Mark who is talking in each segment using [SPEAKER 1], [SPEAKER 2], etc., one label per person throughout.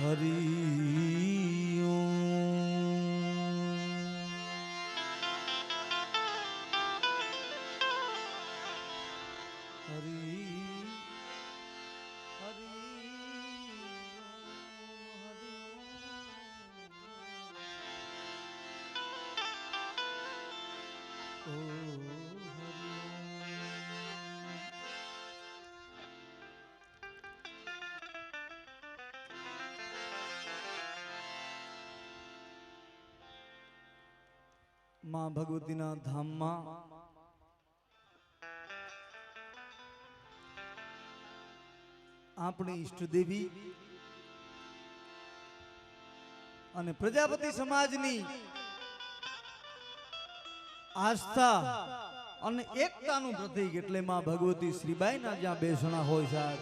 [SPEAKER 1] હરી માં ભગવતીના ધામમાં આપણી ઈષ્ટદેવી અને પ્રજાપતિ સમાજની આસ્થા અને એકતાનું પ્રતીક એટલે માં ભગવતી શ્રીબાઈના જ્યાં બેસણા હોય સાહેબ.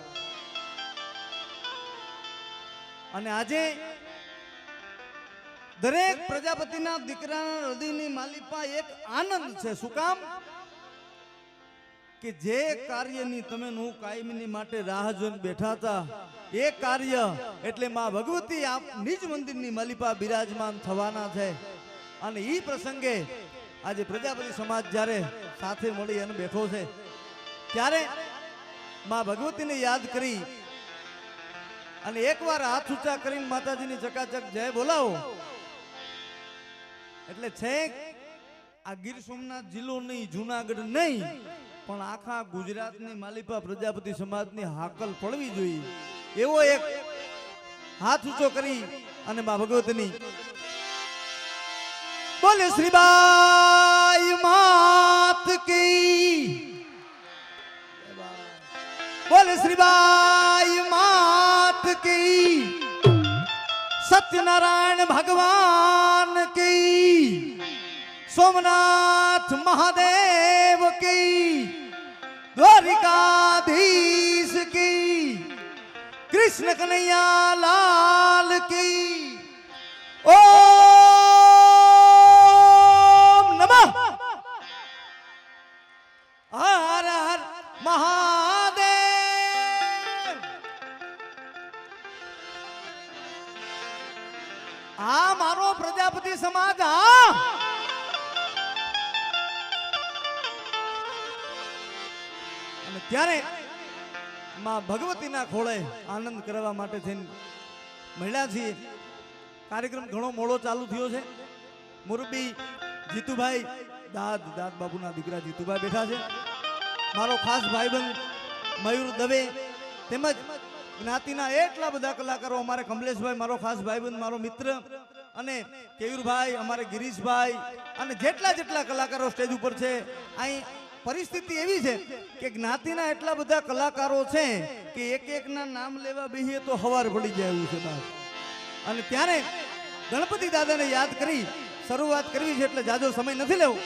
[SPEAKER 1] અને આજે દરેક પ્રજાપતિના દીકરાના હૃદયની માલિપા એક આનંદ છે. શું કામ? કે જે કાર્યની તમે હું કાયમની માટે રાહ જોઈને બેઠા હતા એ કાર્ય એટલે માં ભગવતી આપ નિજ મંદિરની માલિપા બિરાજમાન થવાના છે. અને એ પ્રસંગે આજે પ્રજાપતિ સમાજ જ્યારે સાથે મળી અને બેઠો છે ત્યારે માં ભગવતીને યાદ કરી અને એકવાર હાથ ઊંચા કરીને માતાજીની ચકાચક જય બોલાવો. એટલે છે આ ગીર સોમનાથ જિલ્લો નહીં, જુનાગઢ નહીં, પણ આખા ગુજરાતની માલિપા પ્રજાપતિ સમાજની હાકલ પડવી જોઈએ એવો એક હાથ ઊંચો કરી અને માં ભગવતીની બોલે શ્રીબાઈ માત કી, બોલે શ્રીબાઈ માત કી, सत्यनारायण भगवान की, सोमनाथ महादेव की, द्वारिकाधीश की, कृष्ण कन्हैया लाल की. ओम नमः हर हर महादेव. આ મારો પ્રજાપતિ સમાજ. અને ત્યારે માં ભગવતીના ખોળે આનંદ કરવા માટે થઈને મળ્યા છીએ. કાર્યક્રમ ઘણો મોડો ચાલુ થયો છે. મુરબી જીતુભાઈ દાદ બાબુના દીકરા જીતુભાઈ બેઠા છે. મારો ખાસ ભાઈબંધ મયુર દવે તેમજ જ્ઞાતિના એટલા બધા કલાકારો, અમારે કમલેશભાઈ મારો ખાસ ભાઈબંધ, મારો મિત્ર, અને કેયુરભાઈ, અમારે ગિરીશભાઈ અને જેટલા કલાકારો સ્ટેજ ઉપર છે. અહીં પરિસ્થિતિ એવી છે કે જ્ઞાતિના એટલા બધા કલાકારો છે કે એક ના નામ લેવા બેહીએ તો હવાર પડી જાય એવું છે બાપ. અને ત્યારે ગણપતિ દાદાને યાદ કરી શરૂઆત કરવી છે એટલે જાજો સમય નથી લેવો.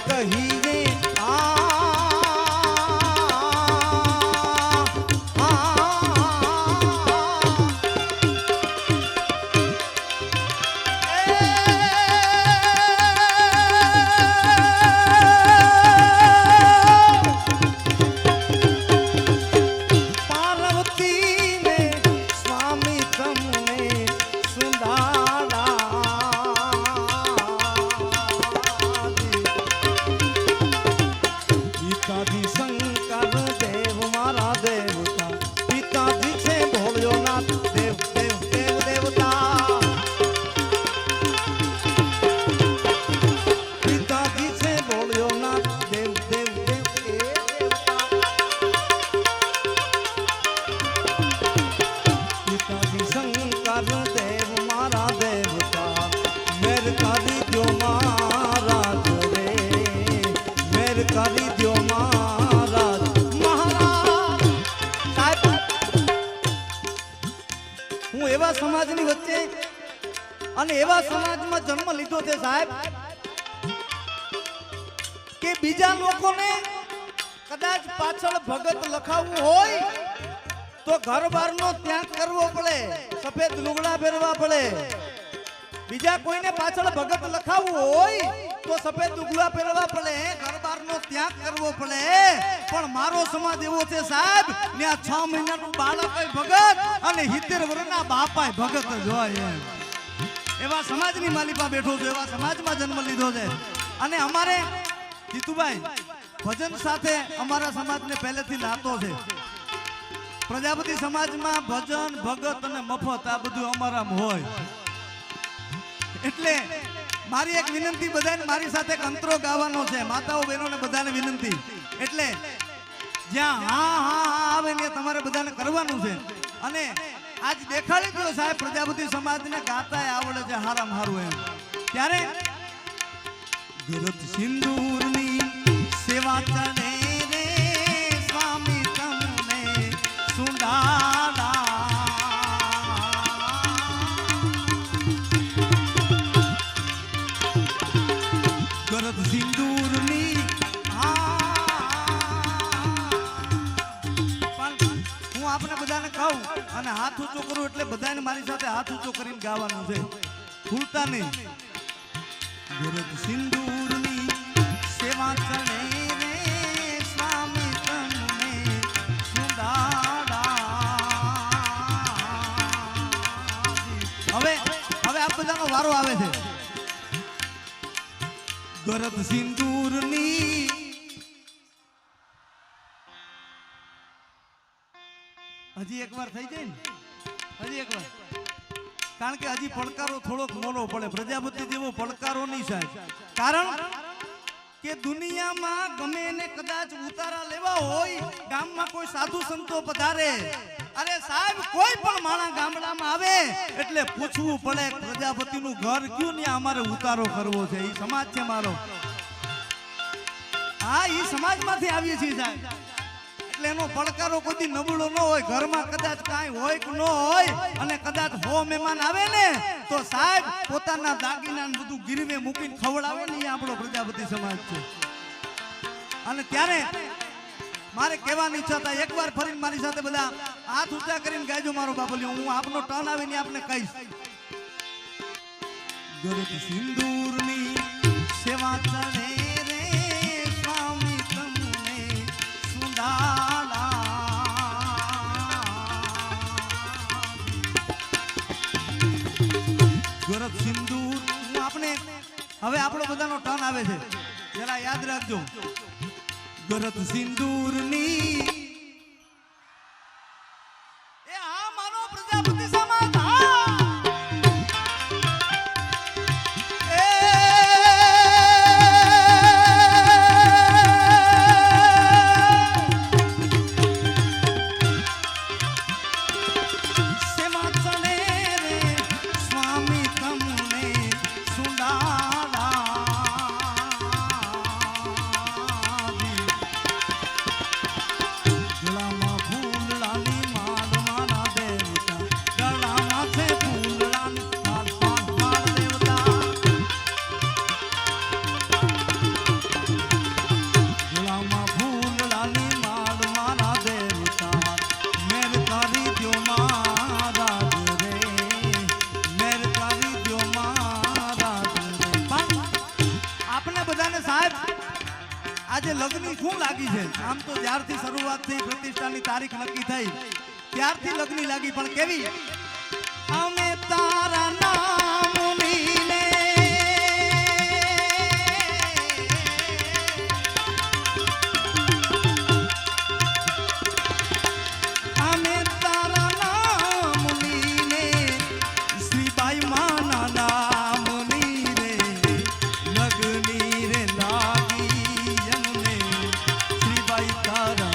[SPEAKER 1] કહીએ સમાજની વચ્ચે અને એવા સમાજમાં જન્મ લીધો છે સાહેબ કે બીજા લોકોને કદાચ પાછળ ભગત લખાવવું હોય તો ઘર બારનો ત્યાગ કરવો પડે, સફેદ લુગડા પહેરવા પડે. બીજા કોઈને પાછળ ભગત લખાવવું હોય તો સફેદ લુગડા પહેરવા પડે, ઘર બારનો ત્યાગ કરવો પડે. પણ મારો સમાજ એવો છે સાહેબ, ત્યાં 6 મહિનાનું બાળક ભગત અને 70 વર્ષના બાપાય ભગત જ હોય. એવા સમાજની માલિપા બેઠો છું, એવા સમાજમાં જન્મ લીધો છે. અને અમારે જીતુભાઈ ભજન સાથે અમારા સમાજને પહેલેથી નાતો છે. પ્રજાપતિ સમાજમાં ભજન ભગત અને મફત આ બધું અમારામાં હોય. એટલે મારી એક વિનંતી બધાને, મારી સાથે કંતરો ગાવાનો છે, માતાઓ બહેનોને બધાને વિનંતી. એટલે જ્યાં હા હા હા આવે ને તમારે બધાને કરવાનું છે. અને આજ દેખાડી દો સાહેબ, પ્રજાપતિ સમાજને ગાતાય આવડે છે હારામાં હારું એમ. ત્યારે ગરજ સિંદૂરની સેવા ચડે રે સ્વામી તમને સુંડાડા. ગરજ સિંદૂરની હું આપણે બધાને કહું અને હાથ ઊંચો કરું એટલે બધાને મારી સાથે હાથ ઊંચો કરીને ગાવાનું છે, ભૂલતા નહીં. ગરજ સિંદૂરની સેવા ચડે રે સ્વામી તમને સુંદાડા. હવે આ બધાનો વારો આવે છે. ગરજ સિંદૂરની હજી એકવાર થઈ જાય ને, હજી એકવાર, કારણ કે હજી પડકારો થોડોક મોડો પડે. પ્રજાપતિ જેવો પડકારો નહીં સાહેબ, કારણ કે દુનિયામાં ગમે એને કદાચ ઉતારા લેવા હોય, ગામમાં કોઈ સાધુ સંતો પધારે, અરે સાહેબ કોઈ પણ માણસ ગામડામાં આવે એટલે પૂછવું પડે પ્રજાપતિનું ઘર ક્યું ને અમારે ઉતારો કરવો છે. એ સમાજ છે મારો, હા એ સમાજમાંથી આવીએ છીએ સાહેબ. એટલે એનો પડકારો કોઈ નબળો ન હોય. ઘરમાં કદાચ કાંઈ હોય કે ન હોય અને કદાચ 100 મહેમાન આવે ને તો સાહેબ પોતાના દાગીના બધું ગીરવે મૂકીને ખવડાવે ને, એ આપણો પ્રજાપતિ સમાજ છે. અને ત્યારે મારે કહેવાની ઈચ્છા થાય, એકવાર ફરીને મારી સાથે બધા હાથ ઊંચા કરીને ગાયજો મારો બાપલિયો. હું આપનો ટર્ન આવે ને આપને કહીશ. ગરજ સિંદૂરની સેવા ચડે રે સ્વામી તમને સુંદાડા. ગરજ સિંદૂર આપણે હવે આપણો બધાનો ટર્ન આવે છે, જરા યાદ રાખજો. ગરજ સિંદૂરની એ આ મારો પ્રજાપતિ સમાજ, આજે લગ્નની શું લાગી છે? આમ તો જ્યારથી શરૂઆત થઈ, પ્રતિષ્ઠાની તારીખ નક્કી થઈ ત્યારથી લગ્ન લાગી, પણ કેવી? અમે તારા નામની ને અમે તારા નામની ને શ્રીબાઈ માના નામની રે લગની રે લાગી અમને શ્રીબાઈ તારા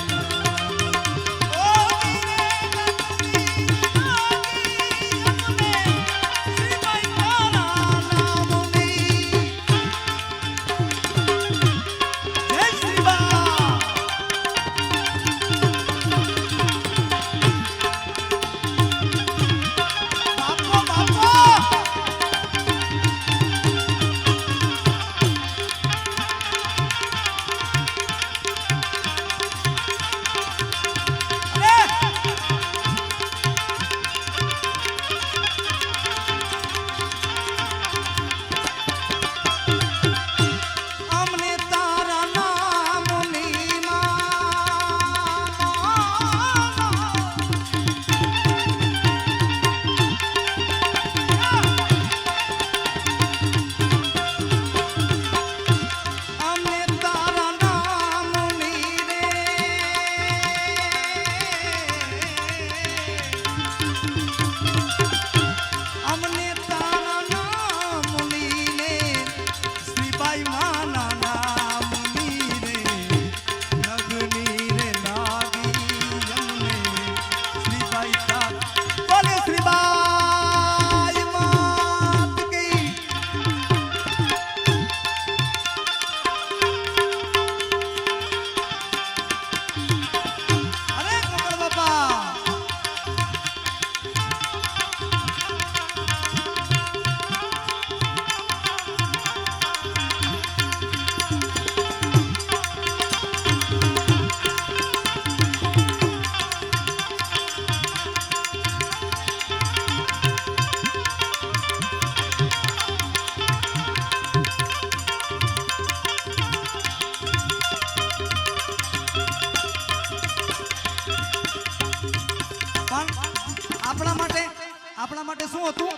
[SPEAKER 1] આપણા માટે શું હતું?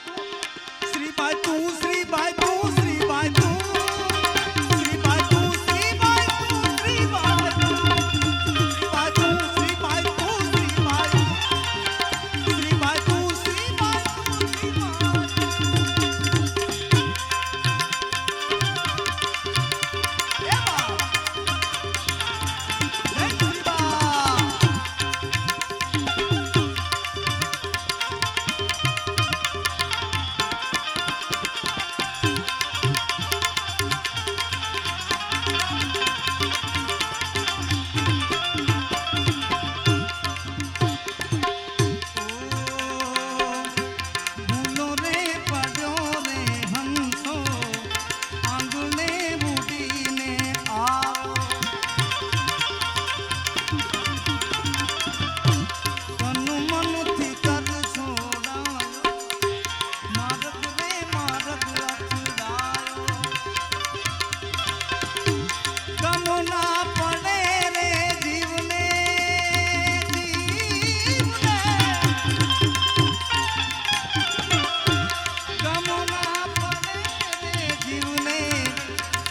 [SPEAKER 1] શ્રીબાઈ તું, શ્રીબાઈ તું, શ્રીબાઈ તું, શ્રીબાઈ તું, શ્રીબાઈ તું, શ્રીબાઈ તું, શ્રીબાઈ તું, શ્રીબાઈ તું, શ્રીબાઈ તું, શ્રીબાઈ તું,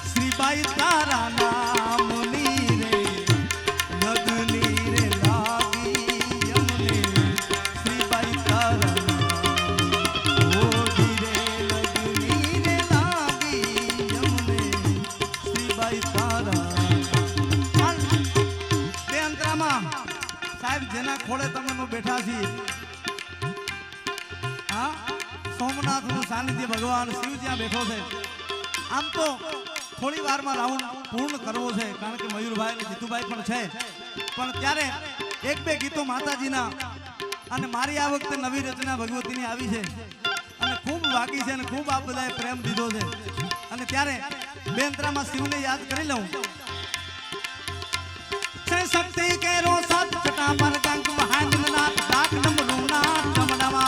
[SPEAKER 1] શ્રીબાઈ તારા નામની રે લગની રે લાગી અમને શ્રીબાઈ તારા નામ ઓજી રે લગની રે લાગી અમને શ્રીબાઈ તારા બે અંતરામાં સાહેબ જેના ખોળે તમે બેઠા છીએ, હા, સોમનાથનું સાનિધ્ય ભગવાન શિવ જ્યાં બેઠો છે. આમ તો થોડી વારમાં રાઉન્ડ પૂર્ણ કરવો છે, કારણ કે મયુરભાઈ અને જીતુભાઈ પણ છે, પણ ત્યારે એક બે ગીતો માતાજીના અને મારી આ વખતે નવી રચના ભગવતીની આવી છે અને ખૂબ બાકી છે અને ખૂબ આપ બધાએ પ્રેમ દીધો છે. અને ત્યારે બે અંતરામાં શિવને યાદ કરી લઉં. શક્તિ કેરો સત છટા મર કંક મહાનનાથ રાખ નમરુના ચમડામાં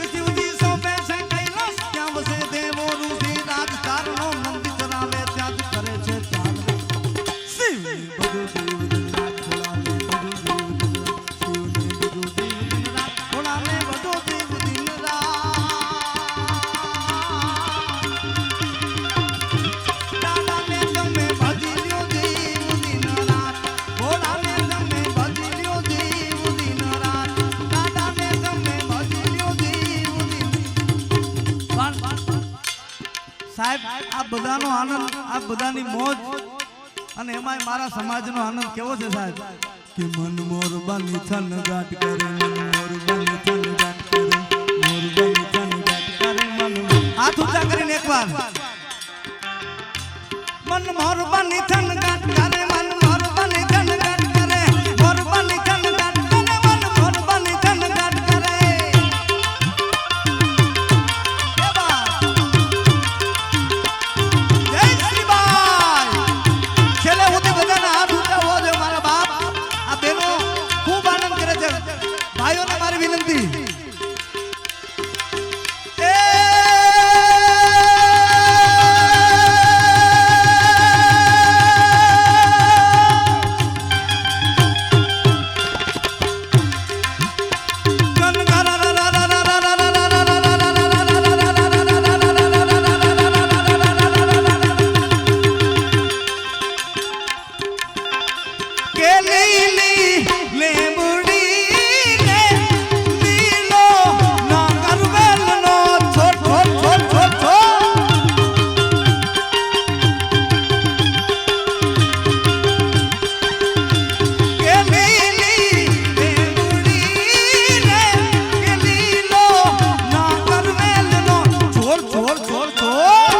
[SPEAKER 1] શિવજી સોંપે છે કૈલાસ ત્યાં વસે દેવો ઋષિ રાજ ચારણો મંદિર ચરાવે ત્યાં જ કરે છે ચારણ શિવને બધું દેવ દિન રાત ખોળાવે બધું દેવ દિન રાત શિવને બધું દેવ દિન રાત ખોળાવે બધું દેવ દિન રાત દાદાને તમે ભજી લ્યો દેવ દિન રાત ભોળાને તમે ભજી લ્યો દેવ દિન રાત દાદાને તમે ભજી લ્યો દેવ દિન સાહેબ આ બધાનો આનંદ આ બધાની મોજ અને એમાંય મારા સમાજનો આનંદ કેવો છે સાહેબ કે મન મોર બની છન ગાટ કરે મન મોર બની છન ગાટ કરે મોર બની છન ગાટ કરે મન હાથ ઊંચા કરીને એકવાર મન મોર બની છન ગાટ કરે મન મોર બની છન ગાટ કરે મોર બની છન ગાટ કરે મન મોર બની છન ગાટ કરે એ બા જય શ્રી બાઈ છેલ્લે સુધી બધાના હાથ ઊંચા હોવા જોઈએ મારા બાપ આ બહેનો ખૂબ આનંદ કરે છે ભાઈઓને મારી વિનંતી એ કે લીલી લેબડી ને લીલો ના કરવેલનો છોટ છોટ છોટ છોટ છોટ કે લીલી લેબડી ને કે લીલો ના કરવેલનો છોટ છોટ છોટ છોટ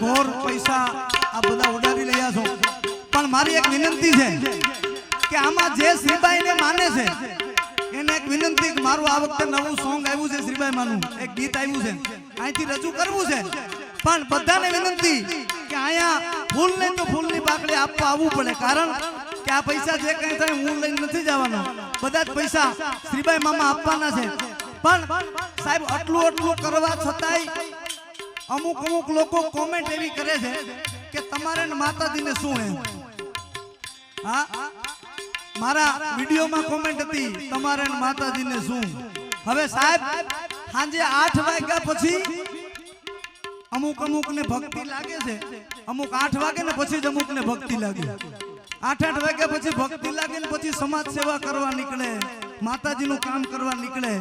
[SPEAKER 1] ઘોર પૈસા આ બધા ઉડાડી રહ્યા છો, પણ મારી એક વિનંતી છે કે આમાં જે શ્રીબાઈને માને છે એને એક વિનંતી કે મારું આ વખતે નવું સોંગ આવ્યું છે, શ્રીબાઈ માનું એક ગીત આવ્યું છે, અહીંથી રજૂ કરવું છે, પણ બધાને વિનંતી કે અહીંયા ફૂલ નહીં તો ફૂલની પાકડી આપવા આવવું પડે, કારણ કે આ પૈસા જે કંઈ થાય હું લઈને નથી જવાનો, બધા જ પૈસા શ્રીબાઈ મામા આપવાના છે, પણ સાહેબ આટલું કરવા છતાંય અમુક લોકો કોમેન્ટ એવી કરે છે કે તમારે માતાજીને શું એમ, હા મારા વિડીયોમાં કોમેન્ટ હતી તમારે માતાજીને શું. હવે સાહેબ સાંજે 8 વાગ્યા પછી અમુક ને ભક્તિ લાગે છે, અમુક 8 વાગે ને પછી જ અમુક ને ભક્તિ લાગે, 8 વાગ્યા પછી ભક્તિ લાગે ને પછી સમાજ સેવા કરવા નીકળે, માતાજીનું કામ કરવા નીકળે.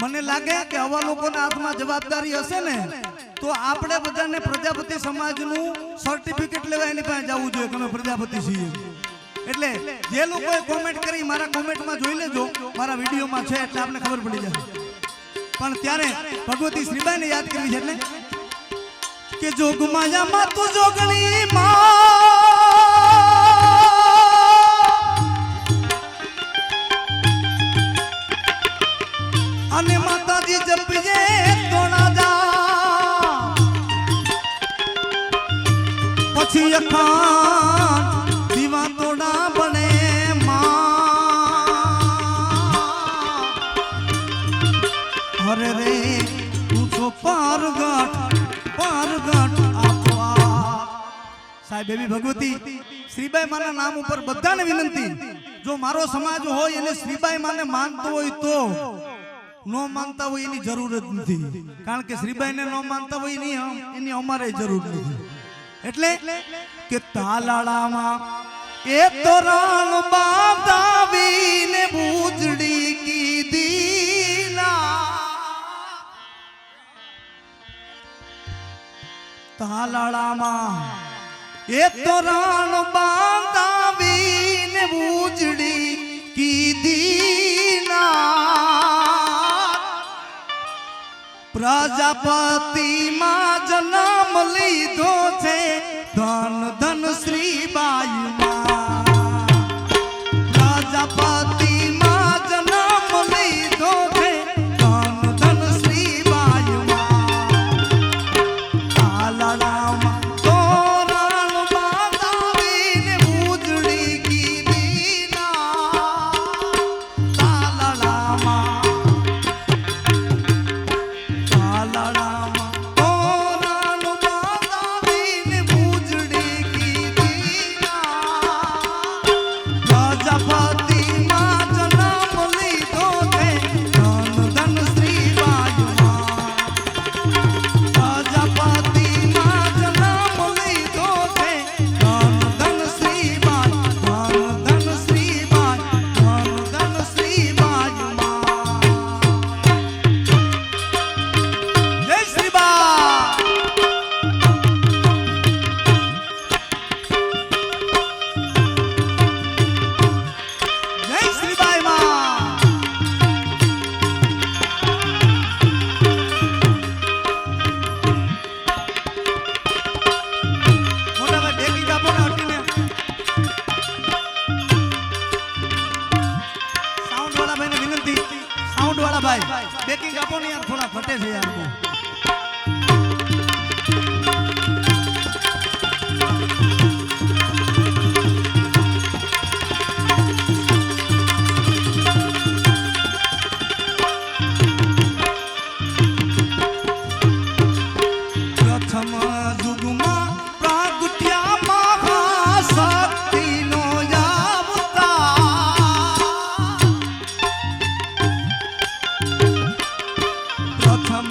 [SPEAKER 1] મને લાગે કે આવા લોકોના હાથમાં જવાબદારી હશે ને તો આપણે બધાને પ્રજાપતિ સમાજનું સર્ટિફિકેટ લેવા એની પાસે જવું જોઈએ કે અમે પ્રજાપતિ છીએ. એટલે જે લોકોએ કોમેન્ટ કરી મારા કોમેન્ટમાં જોઈ લેજો, મારા વિડીયોમાં છે એટલે આપણે ખબર પડી જશે. પણ ત્યારે ભગવતી શ્રીબાઈને યાદ કરવી છે, એટલે કે જોગમાયા માં તું જોગણી માં અને માતાજી જપીએ તોણા જા પછી અખાન દીવા તોડા બને માં હરે રે તું છો પારગટ આપવા. સાહેબ એવી ભગવતી શ્રીબાઈ માના નામ ઉપર બધાને વિનંતી, જો મારો સમાજ હોય એને શ્રીબાઈ માને માનતો હોય તો, નો માનતા હોય એની જરૂર જ નથી, કારણ કે શ્રીબાઈને નો માનતા હોય એની અમારે જરૂર નથી. એટલે કે તાલાળામાં એ તોરણ બાંધાવીને બુજડી કીધીના, તાલાળામાં એ તોરણ બાંધાવીને બુજડી કીધીના પ્રજાપતિ માં જન્મ લીધો છે ધન ધન શ્રીબાઈ માં, પ્રજાપતિ માં જન્મ લીધો છે ધન ધન શ્રીબાઈ માં. તાલાળામાં તોરણ બાંધાવીને બુજડી કીધીના, તાલાળામાં બેકિંગ આપો ને યાર, થોડા ફટે છે યાર. પ્રથમ યુગમાં પ્રાગટ્યા મહાશક્તિનો અવતાર, પ્રથમ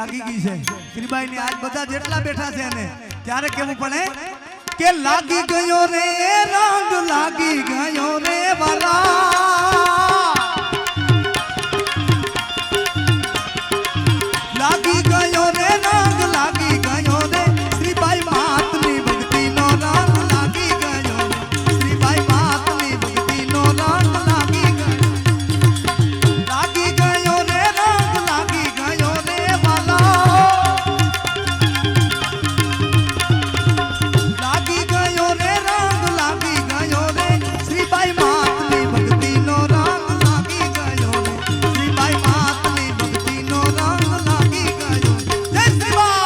[SPEAKER 1] લાગી ગઈ છે શ્રીબાઈ ની આજ બધા જેટલા બેઠા છે ને ત્યારે કેવું પડે કે લાગી ગયો રે રંગ લાગી ગયો રે વાલા લાગી ગયો રે રંગ લાગી ગયો રે શ્રીબાઈ માતની ભક્તિ નો રંગ લાગી ગયો શ્રીબાઈ માતની ભક્તિ નો રંગ લાગી ગયો રે રંગ લાગી ગયો રે વાલા લાગી ગયો રે રંગ લાગી ગયો રે શ્રીબાઈ માતની ભક્તિ નો રંગ લાગી ગયો રે શ્રીબાઈ માતની ભક્તિ નો રંગ લાગી ગયો જય શ્રીબા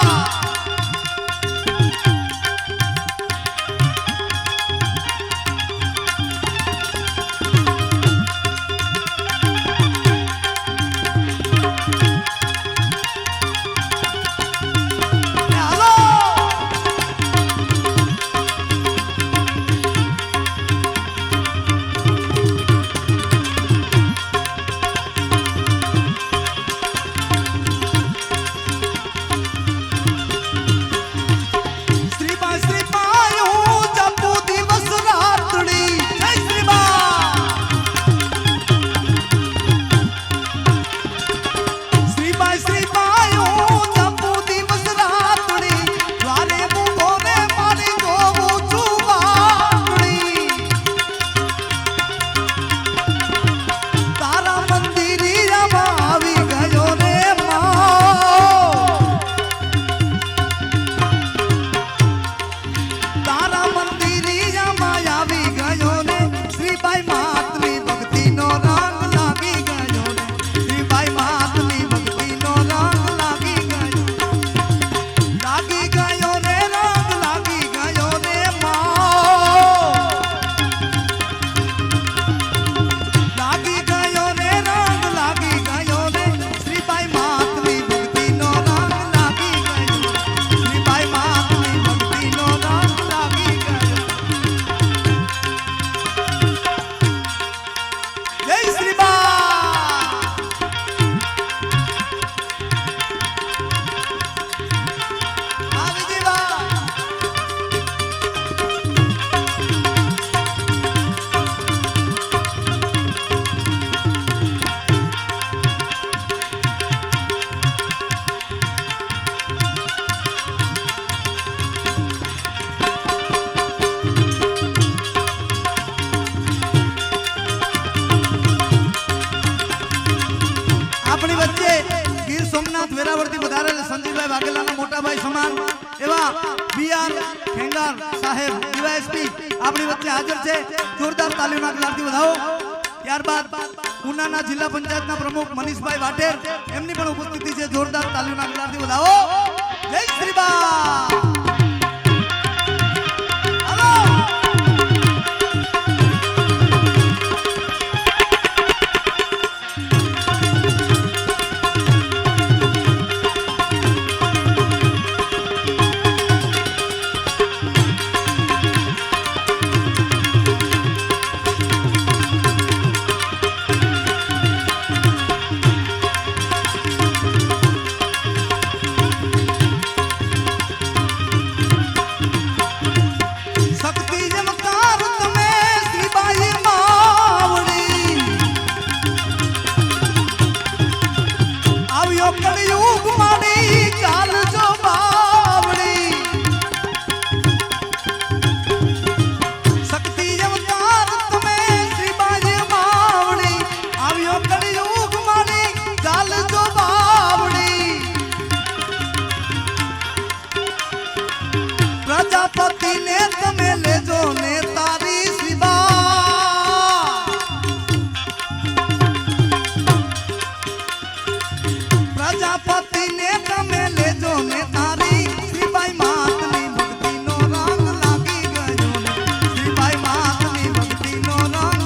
[SPEAKER 1] વેરાવળથી વધારેલા સંજીવભાઈ વાઘેલાના મોટા ભાઈ સમાન એવા બીઆર ખેંગાર સાહેબ ડીવાયએસપી આપણી વચ્ચે હાજર છે જોરદાર તાલીના ગલાથી વધાવો ત્યારબાદ ઉનાના જિલ્લા પંચાયતના પ્રમુખ મનીષભાઈ વાટેર એમની પણ ઉપસ્થિતિ છે જોરદાર તાલીના ગલાથી વધાવો જય શ્રીબા પ્રજાપતિ ને તમે લેજો ને તારી શ્રીબા પ્રજાપતિ ને તમે લેજો ને તારી શ્રીબાઈ માતની ભક્તિ નો રંગ લાગી ગયો ને શ્રીબાઈ માતની ભક્તિ નો રંગ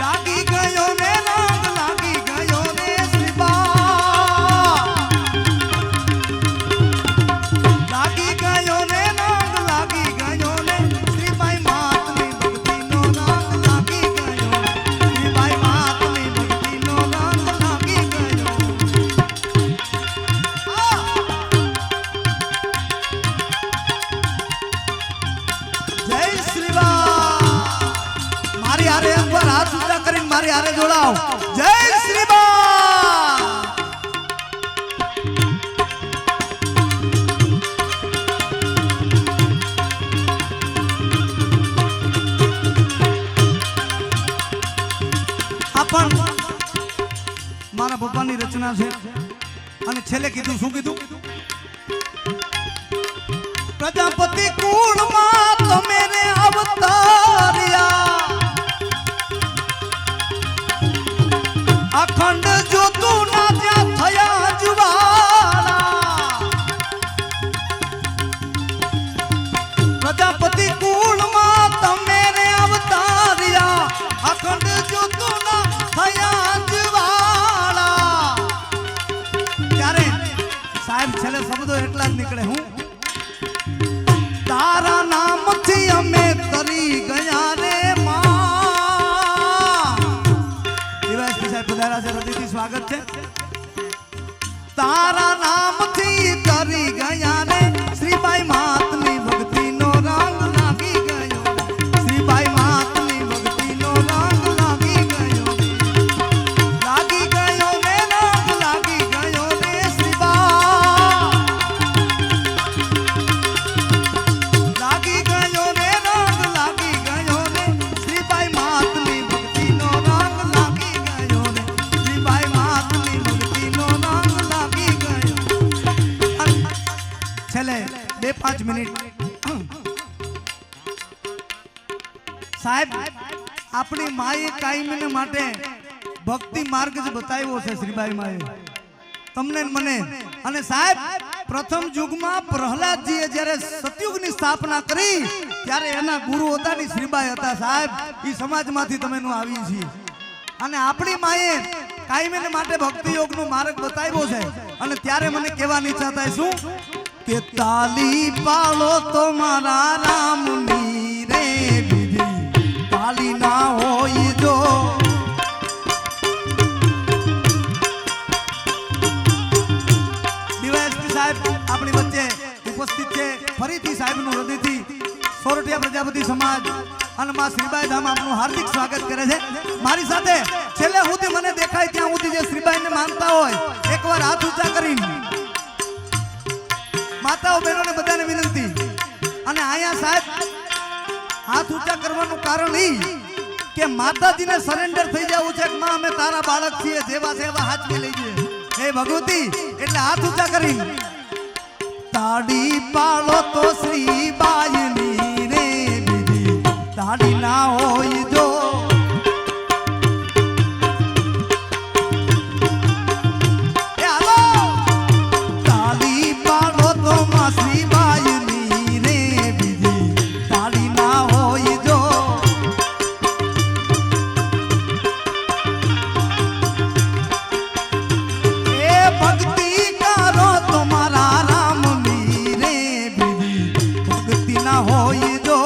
[SPEAKER 1] લાગી ગયો ને રંગ લાગી ગયો ને શ્રીબા લાગી ગયો ને મારી હારે જોડાઓ. જય શ્રી બા. આ પણ મારા પપ્પાની રચના છે અને છેલ્લે કીધું શું કીધું? પ્રજાપતિ કુળમાં તમે રે અવતાર્યા, અખંડ જ્યોતું ના ત્યાં થયા જુવાળા. પ્રજાપતિ કુળમાં તમે રે અવતાર્યા, અખંડ જ્યોતું ના થયા જુવાળા. ત્યારે સાહેબ છેલ્લે શબ્દો એટલા જ નીકળે, હું તારા નામથી અમે તરી ગયા રે માં. દિવાસી સાહેબ પધાર્યા છે, હૃદયથી સ્વાગત છે. તારા નામથી તરી ગયા રે શ્રીબાઈ માતની ભક્તિનો રંગ લાગી ગયો. શ્રીબાઈ માતની ભક્તિનો રંગ લાગી ગયો. લાગી ગયો ને રંગ લાગી ગયો રે શ્રીબા. લાગી ગયો ને રંગ લાગી ગયો ને શ્રીબાઈ માતની ભક્તિનો રંગ લાગી ગયો ને. શ્રીબાઈ માતની ભક્તિનો રંગ લાગી ગયો. છેલ્લે 2-5 મિનિટ સાહેબ, આપણી માએ કાયમને માટે ભક્તિ માર્ગ જ બતાવ્યો છે શ્રીબાઈ માએ તમને ને મને. અને સાહેબ પ્રથમ યુગમાં પ્રહલાદજીએ જ્યારે સતયુગની સ્થાપના કરી ત્યારે એના ગુરુ હતા ની શ્રીબાઈ હતા. સાહેબ એ સમાજમાંથી તમે આવી છીએ અને આપણી માએ કાયમને માટે ભક્તિ યોગનો માર્ગ બતાવ્યો છે. અને ત્યારે મને કહેવાની ઈચ્છા થાય શું કે તાલી પાડો તો મારા રામની રે વિધિ, તાલી ના હોય જો આપણી વચ્ચે ઉપસ્થિત છે. ફરીથી સાહેબનું હૃદયથી સોરઠિયા પ્રજાપતિ સમાજ અને માં શ્રીબાઈ ધામ આપનું હાર્દિક સ્વાગત કરે છે. મારી સાથે છેલ્લે સુધી મને દેખાય ત્યાં સુધી જે શ્રીબાઈને માનતા હોય એકવાર હાથ ઊંચા કરીને માતાઓ બહેનોને બધાને વિનંતી. અને અહીંયા સાહેબ હાથ ઊંચા કરવાનું કારણ એ કે માતાજીને સરેન્ડર થઈ જવું છે કે માં અમે તારા બાળક છીએ, જેવા છે એવા હાથ લઈ જઈએ હે ભગવતી. એટલે હાથ ઊંચા કરીને તાળી પાડો તો શ્રીબાઈની રે વિધિ, તાળી ના હોય જો તાળી પાડો તો માં શ્રીબાઈની રે વિધિ, તાળી ના હોય જો. એ ભક્તિ કરો તમારા રામની રે વિધિ, ભક્તિ ના હોય જો.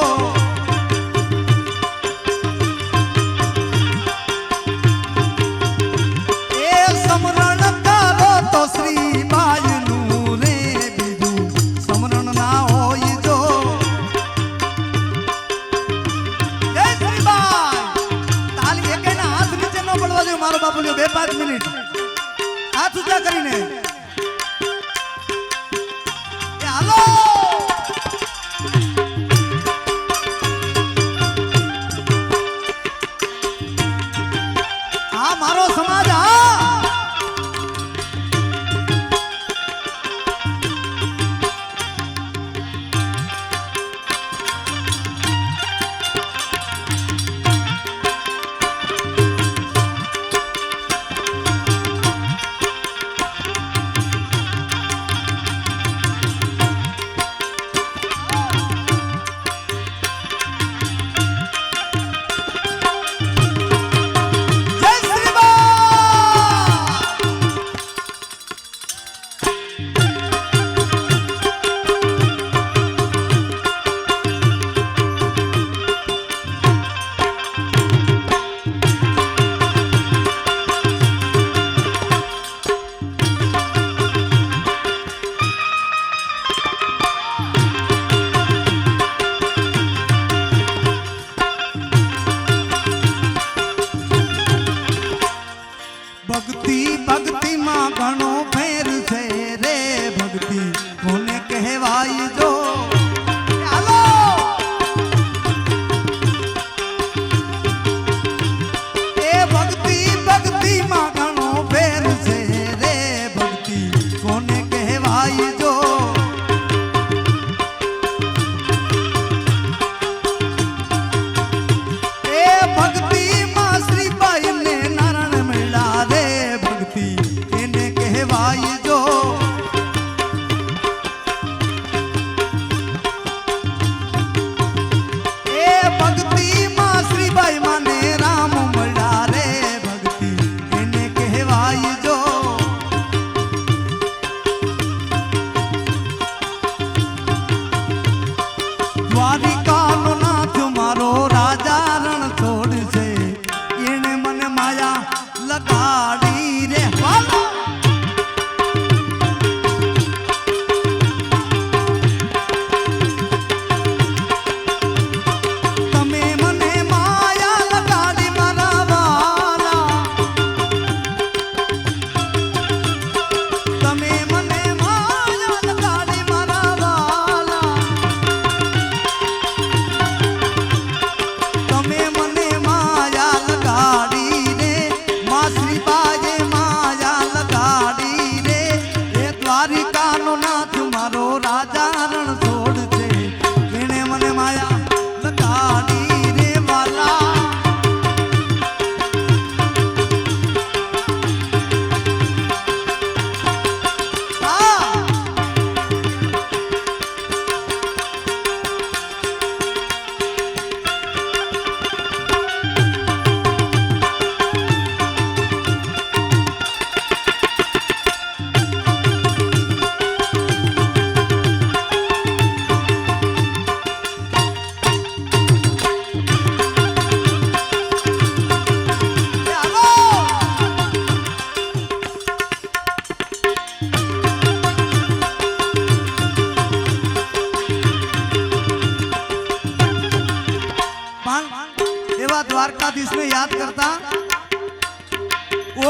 [SPEAKER 1] દ્વારકાધીશ ને યાદ કરતા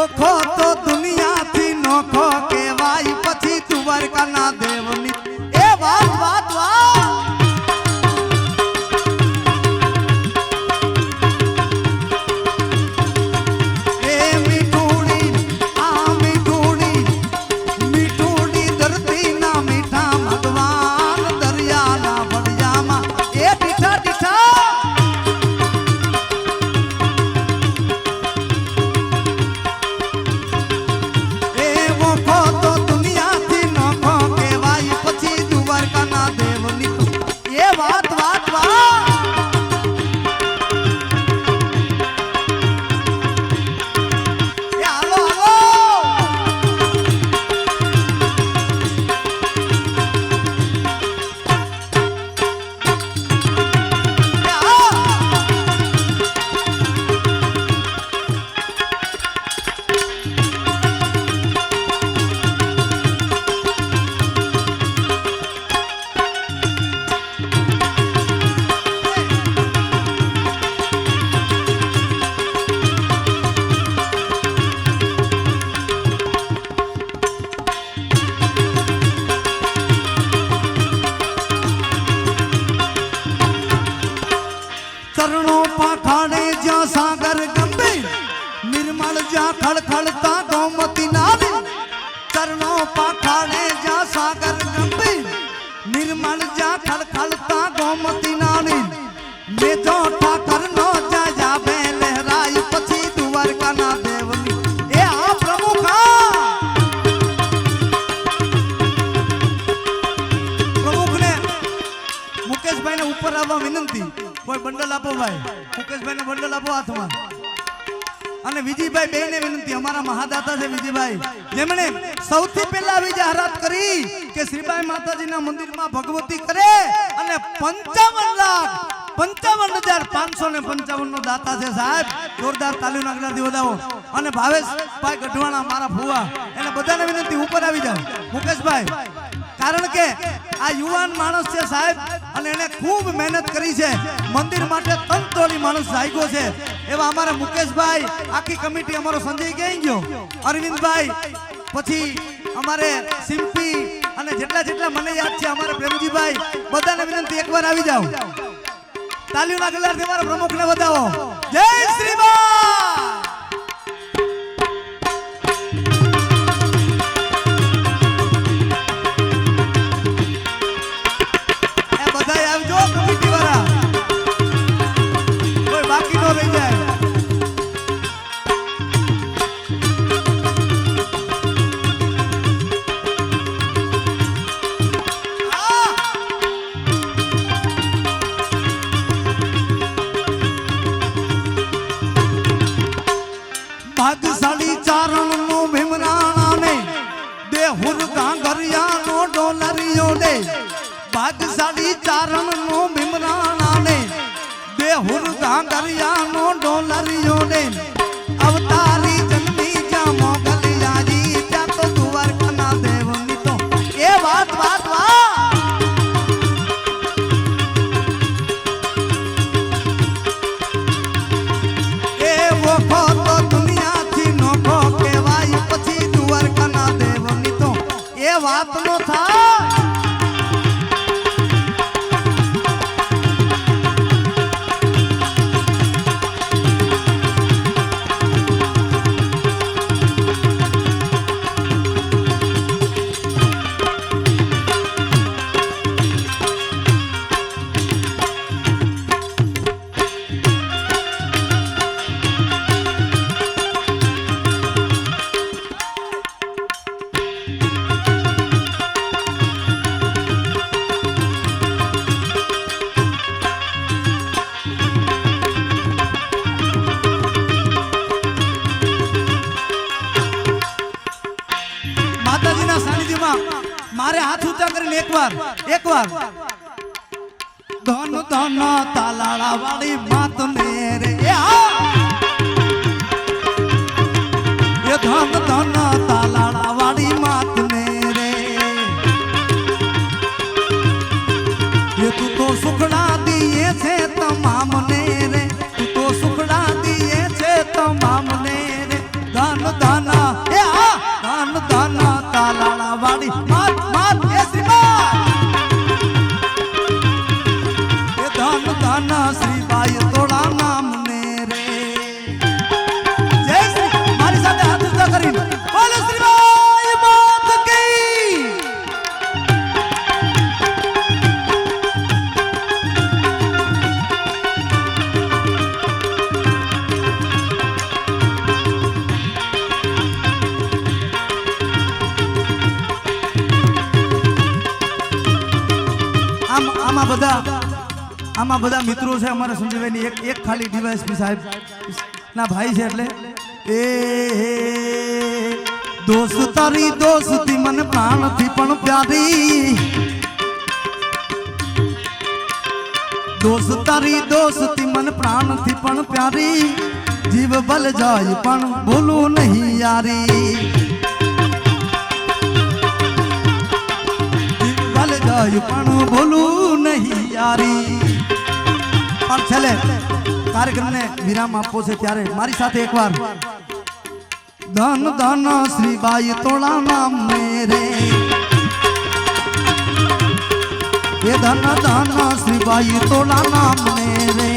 [SPEAKER 1] ઓખો તો દુનિયા થી નોખો કેવાય પછી દ્વારકા ના દેવની એ વાત વાત વાત चरणों पाखाड़े जा सागर गंभीर निर्मल जा खड़खड़ता गोमती नारी चरणों पाखाड़े जा सागर गंभीर निर्मल जा खड़खड़ता गोमती नारी मैं तो ठाकर नो जा जाबे लहराई पछी द्वारका ना देवनी ए आ प्रमुखा प्रमुख ने मुकेश भाई ने ऊपर आवा विनंती कोई बंडल आपो भाई मुकेश भाई ने बंडल आपो हाथ में અને વિજયભાઈ બેને વિનંતી અમારા મહાદાતા છે વિજયભાઈ જેમણે સૌથી પહેલા વિજય કરી કે શ્રીબાઈ માતાજીના મંદિરમાં ભગવતી કરે અને 55,55,555 નો દાતા છે સાહેબ જોરદાર તાલીઓના આગળથી વધાવો અને ભાવેશભાઈ ગઢવાણા મારા ફુવા એને બધાને વિનંતી ઉપર આવી જાવ મુકેશભાઈ કારણ કે આ યુવાન માણસ છે સાહેબ અને એને ખૂબ મહેનત કરી છે મંદિર માટે તનતોડી માણસ જાગ્યો છે એવા અમારા મુકેશભાઈ આખી કમિટી અમારો સંજય ક્યાં ગયો અરવિંદભાઈ પછી અમારે સિમ્પી અને જેટલા મને યાદ છે અમારે પ્રેમજીભાઈ બધાને વિનંતી એકવાર આવી જાવ તાલીઓના ગળાથી અમારા પ્રમુખને વધાવો જય શ્રીબાઈ भागशाली चारण नो भीमराणा ने दे हुरगा गरिया नो डोलरियो दे भागशाली चारण नो भीमराणा ने दे हुरगा गरिया नो डोलरियो दे अवतारी जन्मी जा मोगलिया जी जा तो द्वारका ना देवनी तो ये बात बात વાત નો થાય मारे हाथ ऊंचा કરીને એકવાર ધન ધન તાલાળા વાળી માત ને રે એ ધન ધન તાલાળા વાળી માત ને રે એ તું તો સુખડા દીએ છે તમામ ને રે તું તો સુખડા દીએ આમાં બધા મિત્રો છે અમારા સંજયભાઈની એક ખાલી ડીવાયએસપી સાહેબ ના ભાઈ છે એટલે એ દોસ્ત તારી દોસ્તી મને પ્રાણથી પણ પ્યારી દોસ્ત તારી દોસ્તી મને પ્રાણથી પણ પ્યારી જીવ બલ જાય પણ ભૂલું નહીં યારી જીવ બલ જાય પણ ભૂલું નહીં યારી પણ છેલ્લે કાર્યક્રમને વિરામ આપવો છે ત્યારે મારી સાથે એકવાર ધન ધન શ્રીબાઈ તોળા નામ મેરે ये धन धन श्रीबाई तोला नाम मेरे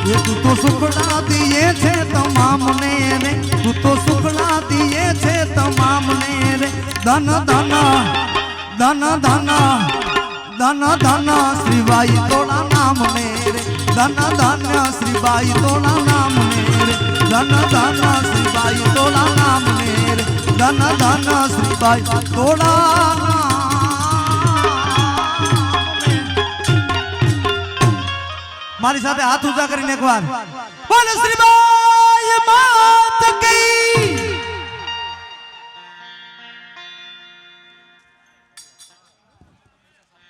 [SPEAKER 1] ये तू तो सुखड़ा दिए छे तमाम ने रे तू तो सुखड़ा दिए छे तमाम ने रे धन धन धन धन धन धन श्रीबाई तोला नाम मेरे धन धन श्रीबाई तोला नाम मेरे धन धन श्रीबाई तोला नाम मेरे धन धन श्रीबाई तोला મારી સાથે હાથ ઊંચા કરીને એકવાર બોલ શ્રી